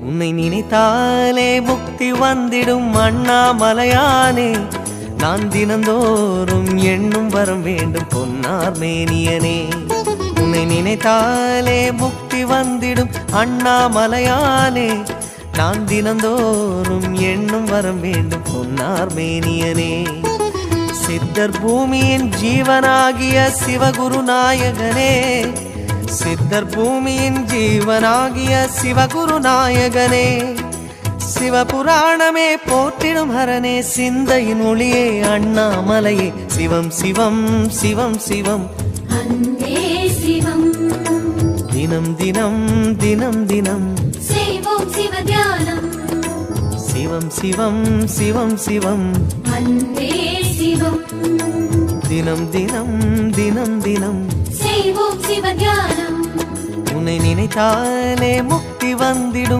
உன்னை நினைத்தாலே முக்தி வந்திடும் அண்ணாமலையானே. நான் தினந்தோறும் எண்ணும் வரம் வேண்டும் பொன்னார் மேனியனே. உன்னை நினைத்தாலே முக்தி வந்திடும் அண்ணாமலையானே. நான் தினந்தோறும் எண்ணும் வரம் வேண்டும் பொன்னார் மேனியனே. சித்தர் பூமியின் ஜீவனாகிய சிவகுரு நாயகனே. சித்தர் பூமியின் ஜீவனாகிய சிவகுரு நாயகனே. சிவபுராணமே போற்றிடும் ஹரனே. சிந்தையின் ஒளியே அண்ணாமலையே. சிவம் சிவம் சிவம் சிவம் சிவம். தினம் தினம் தினம் தினம் செய்வோம் சிவ தியானம். சிவம் சிவம் சிவம் சிவம் சிவம். தினம் தினம் தினம் தினம் செய்வோம் சிவ தியானம். உன்னை நினைத்தாலே முக்தி வந்திடும்.